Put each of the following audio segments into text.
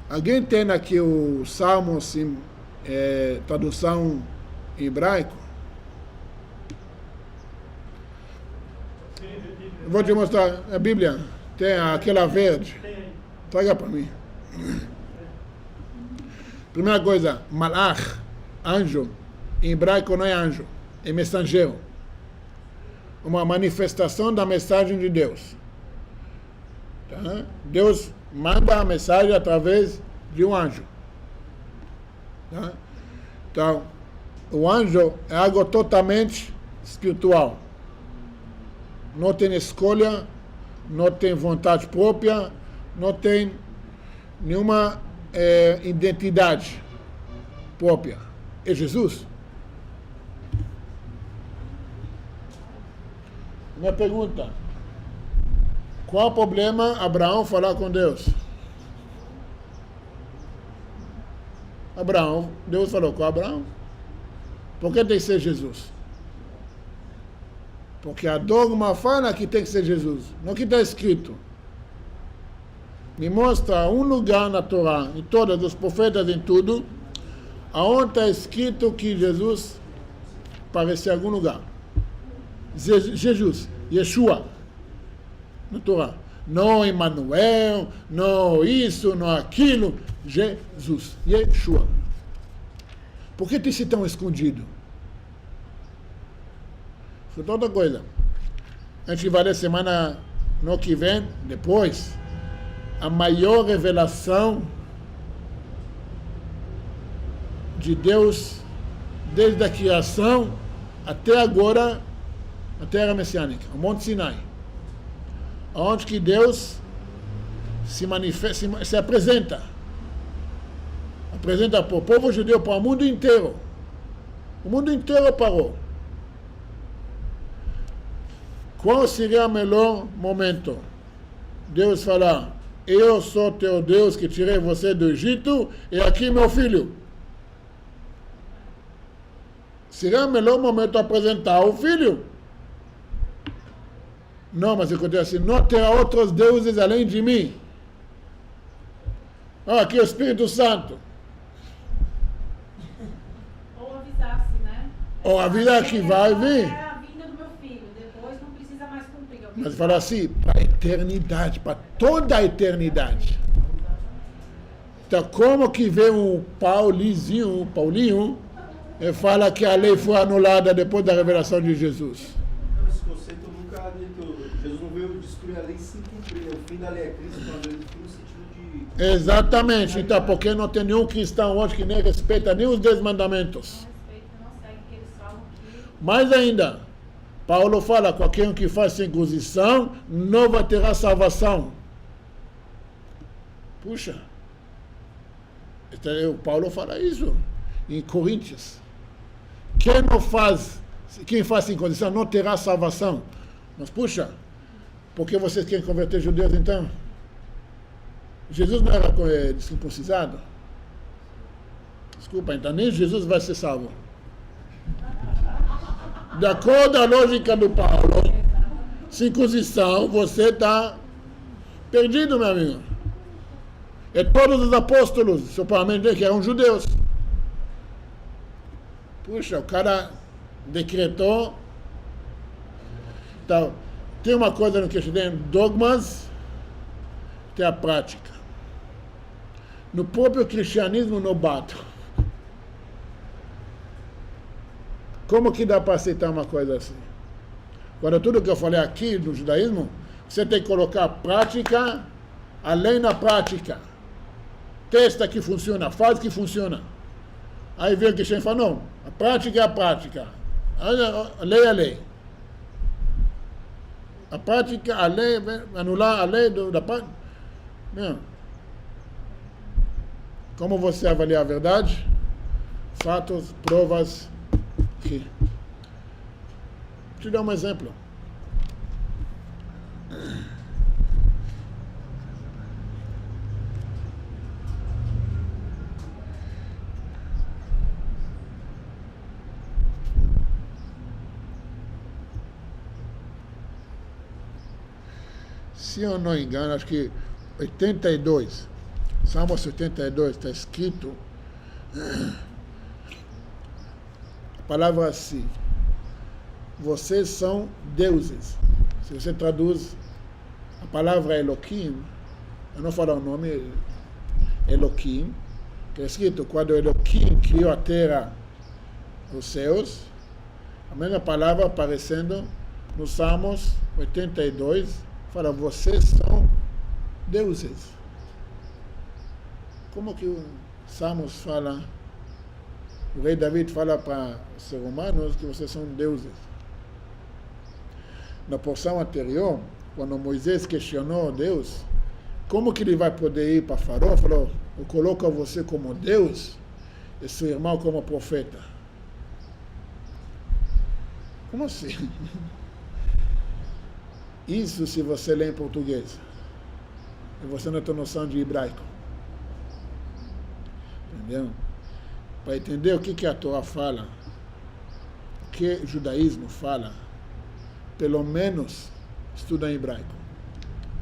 Alguém tem aqui o Salmo, assim, tradução em hebraico? Eu vou te mostrar a Bíblia. Tem aquela verde. Traga para mim. Primeira coisa, malach, anjo. Em hebraico não é anjo, é mensageiro. Uma manifestação da mensagem de Deus. Tá? Deus manda a mensagem através de um anjo. Tá? Então, o anjo é algo totalmente espiritual. Não tem escolha, não tem vontade própria, não tem nenhuma identidade própria. É Jesus. Minha pergunta: qual o problema Abraão falar com Deus? Abraão, Deus falou com Abraão. Por que tem que ser Jesus? Porque a dogma fala que tem que ser Jesus, não que está escrito. Me mostra um lugar na Torá, em todos os profetas, em tudo, aonde está escrito que Jesus aparece em algum lugar. Jesus, Yeshua, na Torá. Não Emmanuel, não isso, não aquilo. Jesus, Yeshua. Por que tem que ser tão escondido? Foi outra coisa. A gente vai ler semana no que vem, depois, a maior revelação de Deus desde a criação até agora, a Terra Messiânica, o Monte Sinai. Onde que Deus se manifesta, se apresenta para o povo judeu, para o mundo inteiro. O mundo inteiro parou. Qual seria o melhor momento? Deus falar: eu sou teu Deus que tirei você do Egito, e aqui meu filho. Seria o melhor momento apresentar o filho. Não, mas acontece assim: não terá outros deuses além de mim. Aqui é o Espírito Santo. Ou avisasse, né? Ou avisar que vai vir. É a vinda do meu filho, depois não precisa mais cumprir. Mas fala assim, para a eternidade, para toda a eternidade. Então, como que vem o Paulinho, e fala que a lei foi anulada depois da revelação de Jesus? Esse conceito nunca admitiu. Jesus não veio destruir a lei sem cumprir. O fim da lei é Cristo, mas ele foi no sentido de... Exatamente. Então, porque não tem nenhum cristão hoje que nem respeita nem os 10 mandamentos. Não segue que eles falam que... Mais ainda, Paulo fala: qualquer um que faz circuncisão não vai ter a salvação. Puxa. Então, Paulo fala isso em Coríntios. Quem faz circuncisão não terá salvação. Mas puxa, por que vocês querem converter judeus então? Jesus não era circuncisado? Desculpa, então nem Jesus vai ser salvo. De acordo com a lógica do Paulo, circuncisão, você está perdido, meu amigo. E todos os apóstolos, seu parlamento, que eram judeus. Puxa, o cara decretou. Então, tem uma coisa no que a gente tem: dogmas, tem a prática. No próprio cristianismo não bate. Como que dá para aceitar uma coisa assim? Agora, tudo que eu falei aqui no judaísmo, você tem que colocar a prática além da prática. Testa que funciona, faz que funciona. Aí vem o que a gente fala: não, a prática é a prática. A lei é a lei. A prática, a lei, anular a lei da prática. Como você avalia a verdade? Fatos, provas. Aqui. Vou te dar um exemplo. Se eu não engano, acho que 82, Salmos 82, está escrito a palavra assim: vocês são deuses. Se você traduz a palavra Elohim, eu não falo o nome Elohim, que é escrito quando Elohim criou a terra, os céus, a mesma palavra aparecendo no Salmos 82, fala: vocês são deuses. Como que o Salmos fala, o rei David fala para os seres humanos que vocês são deuses? Na porção anterior, quando Moisés questionou Deus, como que ele vai poder ir para Faraó? Falou: eu coloco você como Deus e seu irmão como profeta. Como assim? Isso se você lê em português e você não tem noção de hebraico. Entendeu? Para entender o que a Torá fala, o que o judaísmo fala, pelo menos estuda em hebraico.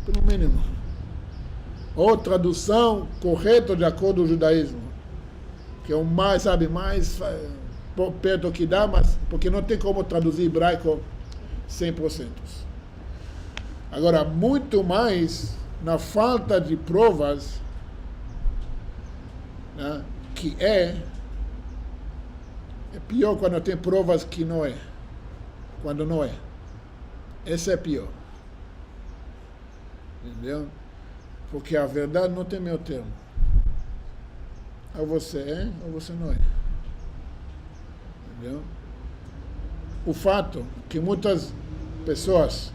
Pelo mínimo. Ou tradução correta de acordo com o judaísmo, que é o mais, sabe, mais perto que dá, mas porque não tem como traduzir hebraico 100%. Agora, muito mais na falta de provas, né, que é pior quando tem provas que não é, quando não é. Esse é pior. Entendeu? Porque a verdade não tem meio termo. Ou você é, ou você não é. Entendeu? O fato que muitas pessoas,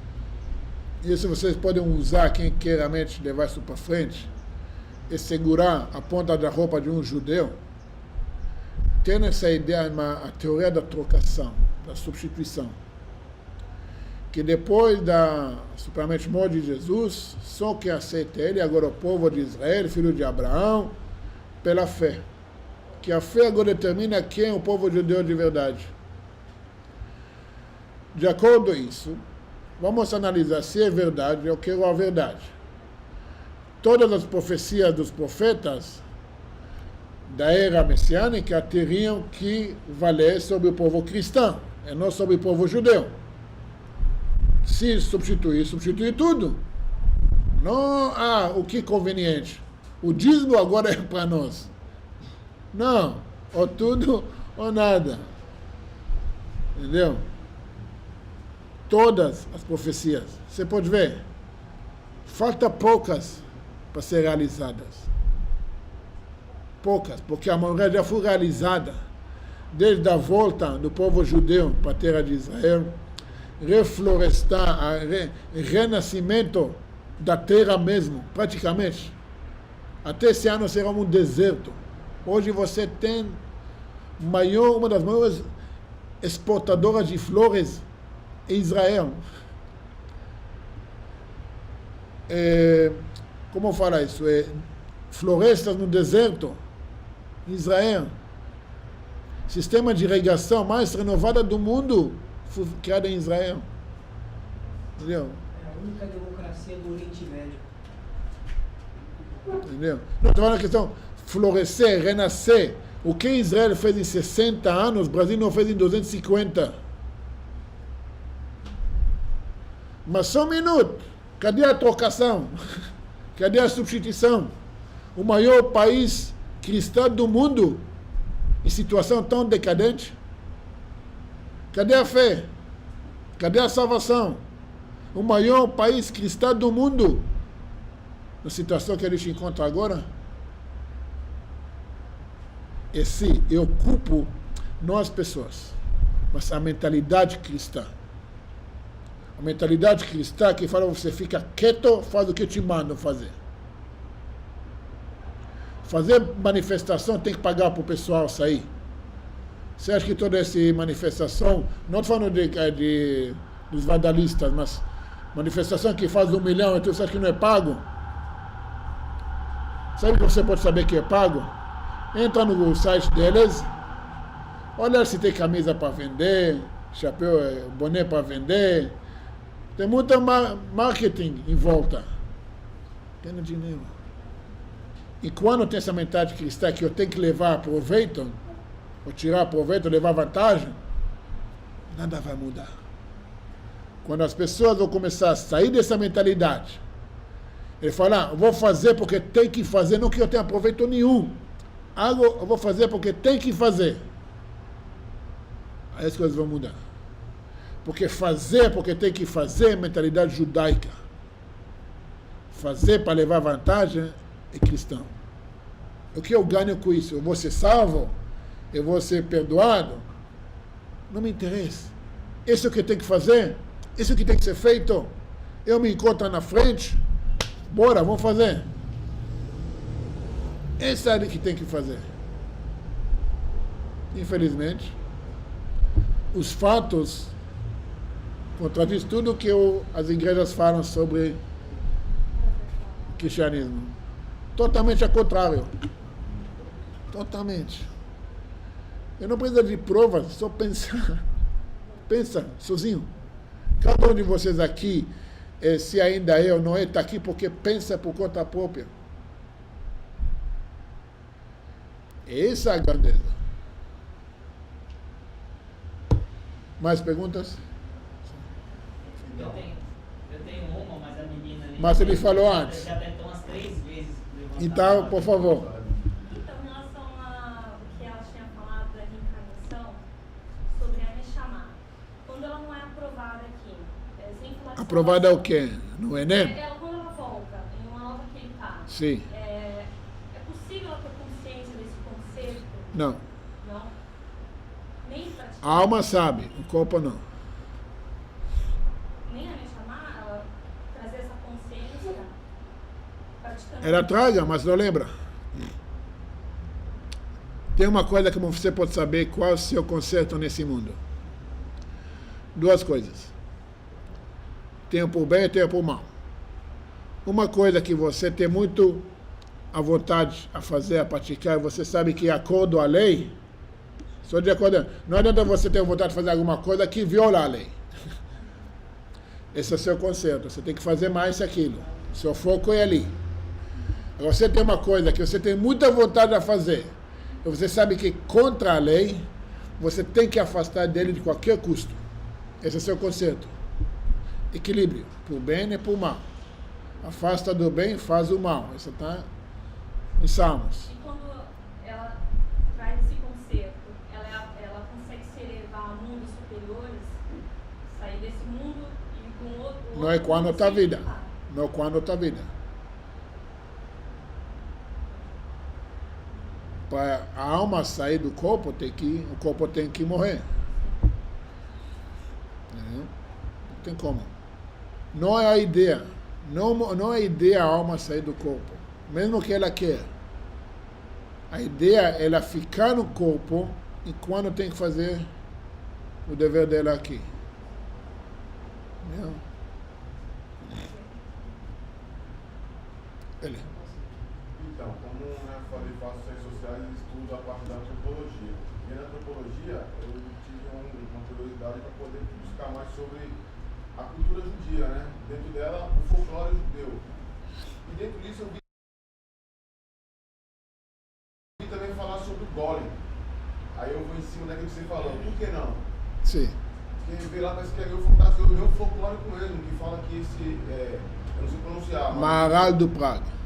isso vocês podem usar, quem quer realmente levar isso para frente, é segurar a ponta da roupa de um judeu, tem essa ideia, a teoria da trocação, da substituição, que depois da suplemento morte de Jesus, só que aceita ele, agora o povo de Israel, filho de Abraão, pela fé. Que a fé agora determina quem é o povo judeu de verdade. De acordo com isso, vamos analisar se é verdade, eu quero a verdade. Todas as profecias dos profetas da era messiânica teriam que valer sobre o povo cristão, e não sobre o povo judeu. Se substituir tudo. Não, o que é conveniente. O dízimo agora é para nós. Não, ou tudo ou nada. Entendeu? Todas as profecias, você pode ver, falta poucas para ser realizadas. Poucas, porque a maioria já foi realizada desde a volta do povo judeu para a terra de Israel, reflorestar, renascimento da terra mesmo, praticamente. Até esse ano será um deserto. Hoje você tem uma das maiores exportadoras de flores em Israel. Como fala isso? Florestas no deserto, em Israel. Sistema de irrigação mais renovado do mundo, foi criado em Israel. Entendeu? É a única democracia do Oriente Médio. Entendeu? Não, estou falando a questão florescer, renascer. O que Israel fez em 60 anos, o Brasil não fez em 250. Mas só um minuto. Cadê a trocação? Cadê a substituição? O maior país cristão do mundo, em situação tão decadente? Cadê a fé? Cadê a salvação? O maior país cristão do mundo, na situação que ele se encontra agora? Esse eu culpo não as pessoas, mas a mentalidade cristã. A mentalidade cristã que fala: você fica quieto, faz o que eu te mando fazer. Fazer manifestação tem que pagar para o pessoal sair. Você acha que toda essa manifestação, não estou falando dos vandalistas, mas manifestação que faz 1 milhão, então você acha que não é pago? Sabe que você pode saber que é pago? Entra no site deles, olha se tem camisa para vender, chapéu, boné para vender, Tem muita marketing em volta. Ganha dinheiro. E quando tem essa mentalidade cristã que eu tenho que levar proveito, ou tirar proveito, levar vantagem, nada vai mudar. Quando as pessoas vão começar a sair dessa mentalidade, ele fala, eu vou fazer porque tem que fazer, não que eu tenha proveito nenhum. Algo eu vou fazer porque tem que fazer. Aí as coisas vão mudar. Porque fazer porque tem que fazer é mentalidade judaica. Fazer para levar vantagem é cristão. O que eu ganho com isso? Eu vou ser salvo? Eu vou ser perdoado? Não me interessa. Isso é o que tem que fazer? Isso é o que tem que ser feito? Eu me encontro na frente? Bora, vamos fazer. Esse é o que tem que fazer. Infelizmente, os fatos contradiz tudo que as igrejas falam sobre cristianismo. Totalmente ao contrário. Totalmente. Eu não preciso de provas, só pensar. Pensa, sozinho. Cada um de vocês aqui, se ainda é ou não é, está aqui porque pensa por conta própria. Essa é a grandeza. Mais perguntas? Eu tenho uma, mas a menina ali... Mas ele falou antes. Já deve ter umas 3 vezes. Então, por favor. Então, em relação ao que ela tinha falado da reencarnação, sobre a Neshama, quando ela não é aprovada aqui, sem falar de Aprovada é o salvação, quê? No Enem? quando ela volta em uma nova quinta, Sim. é possível ela ter consciência desse conceito? Não. Não? Nem praticar? A alma sabe, o corpo não. Nem a Neshama, ela trazer essa consciência praticando? Ela traga, mas não lembra. Tem uma coisa que você pode saber qual é o seu conserto nesse mundo. 2 coisas. Tem por bem e tem por mal. Uma coisa que você tem muito a vontade a fazer, a praticar, você sabe que acordo à lei, só de acordo, não adianta você ter vontade de fazer alguma coisa que viola a lei. Esse é o seu conserto. Você tem que fazer mais aquilo. Seu foco é ali. Você tem uma coisa que você tem muita vontade de fazer, e você sabe que contra a lei, você tem que afastar dele de qualquer custo. Esse é o seu conserto. Equilíbrio, por bem e por mal. Afasta do bem, faz o mal. Isso está em Salmos. E quando ela traz esse conceito, ela consegue se elevar a mundos superiores, sair desse mundo e ir para um outro... Não é quando está vida. Não é quando está vida. Para a alma sair do corpo, o corpo tem que morrer. Não tem como. Não é a ideia. Não é a ideia a alma sair do corpo. Mesmo que ela quer. A ideia é ela ficar no corpo e quando tem que fazer o dever dela aqui. Não. Ele. Então, como eu falei, faço ciências sociais e estudo a parte da antropologia. E na antropologia, eu tive uma curiosidade para poder buscar mais sobre a cultura judia, né? Dentro dela, o folclore judeu. E dentro disso, eu vi também falar sobre o golem. Aí eu vou em cima daquilo que você falou. Por que não? Sim. Porque vê lá para escrever o fantástico, eu vi um folclore com ele, que fala que esse, eu não sei pronunciar. Maharal do Praga.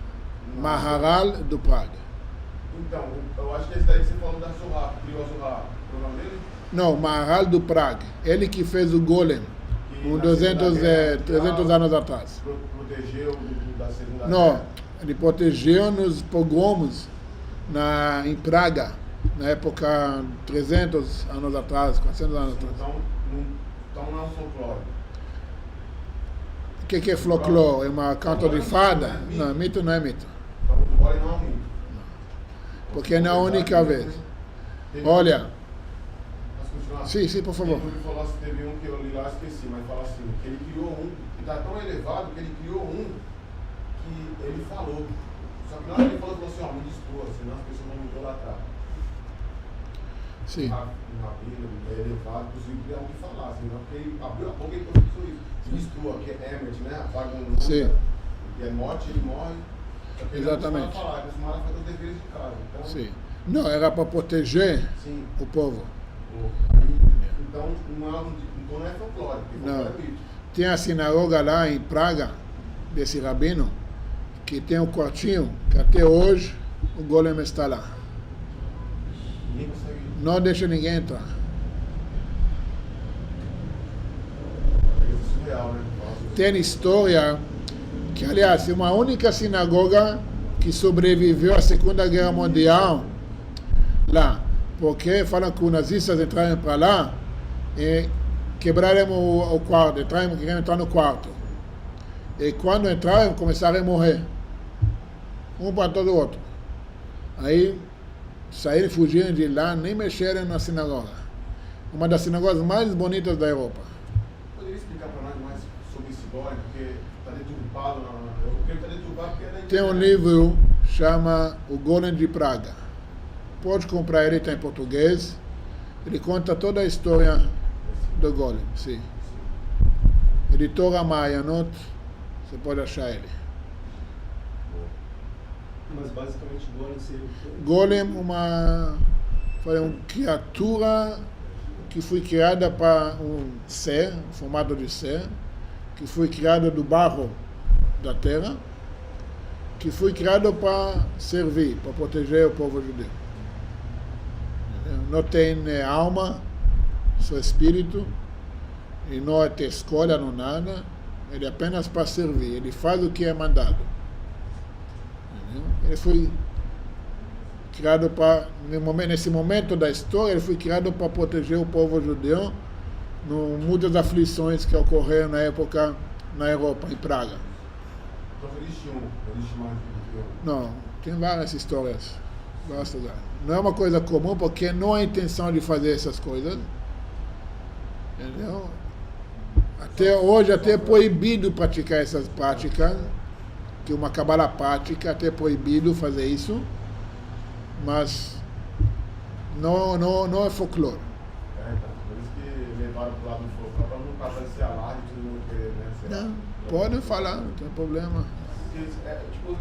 Maharal do Praga. Então, eu acho que esse daí que você falou da Zohar, que criou a Zohar. O nome dele? Não, Maharal do Praga. Ele que fez o golem. Que Um na 200, Segunda Guerra 300 anos atrás. Protegeu da Segunda Não, Guerra. ele protegeu nos pogromos em Praga, na época 300 anos atrás, 400 anos atrás. Então não é um folclore. O que é folclore? É uma canto de fada? Não, mito não é mito. Então o folclore não é um mito. Porque não é a única vez. Olha, Posso continuar? sim, por favor. Teve um que eu li lá, esqueci, mas fala assim, que ele criou um, que está tão elevado que ele criou um que ele falou. Só que na hora que ele falou assim, ó, me destrua, senão as pessoas vão me idolatrar. Sim. um rabino elevado, inclusive, é alguém falar, assim, não? Porque ele abriu a boca e ele professou isso. Ministrou aqui é Emmett, né? Apaga um nome, Sim. que é morte, ele morre. Só que ele Exatamente. não costuma falar, ele costuma fazer os deveres de casa. Então, Sim. Não, era para proteger sim. o povo. Aí, então, não é folclore, porque Não. folclore é mito. Tem a sinagoga lá em Praga, desse rabino, que tem um quartinho que até hoje o golem está lá. Ninguém consegue. Não deixa ninguém entrar. É surreal, né? Tem história que, aliás, é uma única sinagoga que sobreviveu à Segunda Guerra Mundial lá. Porque falam que os nazistas entraram para lá e quebraram o quarto, queriam entrar no quarto. E quando entraram, começaram a morrer. Um para todo o outro. Aí saíram, fugiram de lá, nem mexeram na sinagoga. Uma das sinagogas mais bonitas da Europa. Poderia explicar para nós mais sobre esse golem, porque está deturpado porque ele está deturpado porque é da Tem um internet. livro chama O Golem de Praga. Pode comprar ele, está em português. Ele conta toda a história do golem, sim. Editora Mayanot, você pode achar ele. Mas basicamente golem seria o quê? Golem foi uma criatura que foi criada para um ser, um formato de ser, que foi criada do barro da terra, que foi criado para servir, para proteger o povo judeu. Não tem alma, só espírito, e não tem escolha, não nada, ele é apenas para servir, ele faz o que é mandado. Entendeu? Ele foi criado para, nesse momento da história, ele foi criado para proteger o povo judeu no muitas aflições que ocorreram na época na Europa, em Praga. Então existe mais do que Não, tem várias histórias. Não é uma coisa comum porque não há intenção de fazer essas coisas. Entendeu? Até hoje até é proibido praticar essas práticas, que é uma cabala prática, até é proibido fazer isso, mas não é folclore. Por isso que levaram para o lado do folclore, para não causar esse alarde, todo mundo querer, né? Sei lá. Não, podem falar, não tem problema.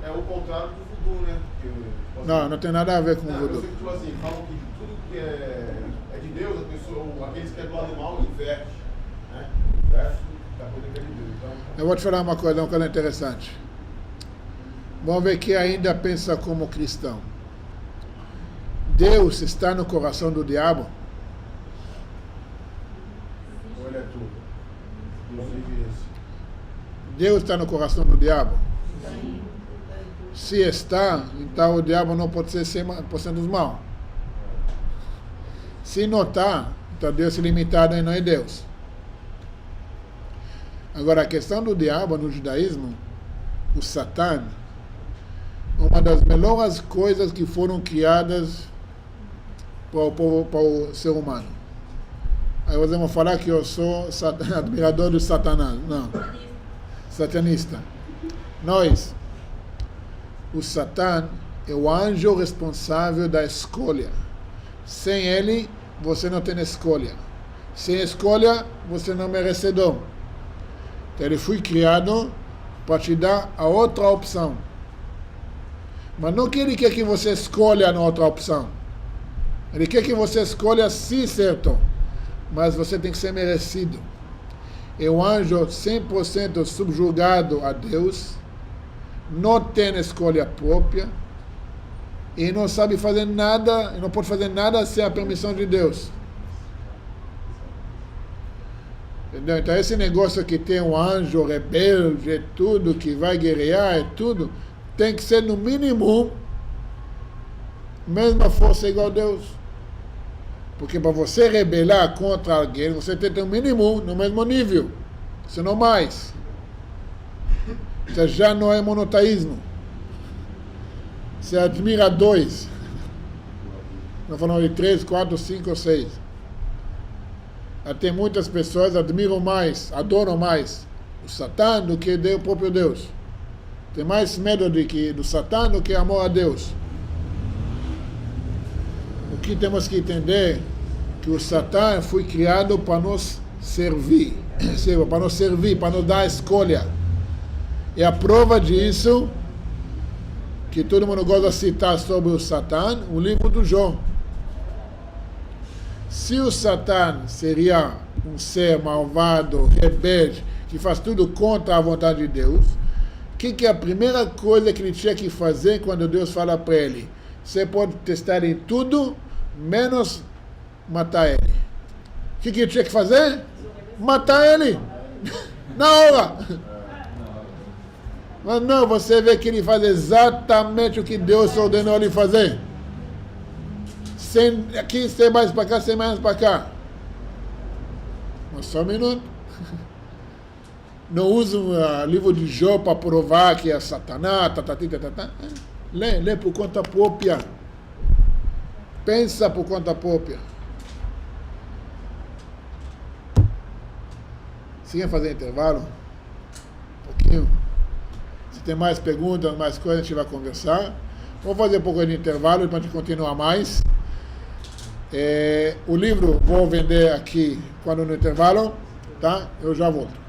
É o contrário do voodoo, né? Porque, Não tem nada a ver com o eu voodoo. sei que, tipo assim, falam que tudo que é de Deus, a pessoa, aqueles que é do lado mal, inverte. Né? Inverte da coisa que é de Deus. Então, Eu vou te falar uma coisa interessante. Vamos ver quem ainda pensa como cristão. Deus está no coração do diabo? ou ele é tudo. Inclusive esse. Deus está no coração do diabo? Se está, então o diabo não pode ser 100% mal. Se não está, então Deus é limitado e não é Deus. Agora, a questão do diabo no judaísmo, o Satã, uma das melhores coisas que foram criadas para o ser humano. Aí vocês vão falar que eu sou admirador do Satanás. Não. Satanista. Nós, o Satã é o anjo responsável da escolha. Sem ele, você não tem escolha. Sem escolha, você não é merecedor. Então ele foi criado para te dar a outra opção. Mas não que ele quer que você escolha a outra opção. Ele quer que você escolha sim certo. Mas você tem que ser merecido. É um anjo 100% subjugado a Deus, não tem escolha própria e não sabe fazer nada, não pode fazer nada sem a permissão de Deus. Entendeu? Então esse negócio que tem um anjo rebelde, é tudo, que vai guerrear, é tudo, tem que ser no mínimo mesma força igual a Deus. Porque para você rebelar contra alguém, você tem que ter um mínimo no mesmo nível, se não mais. Isso já não é monoteísmo. Você admira dois. Não falando de 3, 4, 5 ou 6. Até muitas pessoas admiram mais, adoram mais o Satã do que o próprio Deus. Tem mais medo do Satã do que amor a Deus. O que temos que entender que o Satã foi criado para nos servir, para nos servir, para nos dar a escolha. E a prova disso, que todo mundo gosta de citar sobre o Satã, o livro do Jó. Se o Satã seria um ser malvado, rebelde, que faz tudo contra a vontade de Deus, o que é a primeira coisa que ele tinha que fazer quando Deus fala para ele? Você pode testar em tudo, menos matar ele. O que ele tinha que fazer? Matar ele. Na hora. Mas não, você vê que ele faz exatamente o que Deus ordenou ele fazer. Sem, aqui, sem mais para cá, sem mais para cá. Mas só um minuto. Não usa o livro de Jó para provar que é Satanás, Lê por conta própria. Pensa por conta própria. Se quer fazer intervalo? Um pouquinho. Se tem mais perguntas, mais coisas, a gente vai conversar. Vamos fazer um pouco de intervalo para a gente continuar mais. O livro vou vender aqui quando no intervalo, tá? Eu já volto.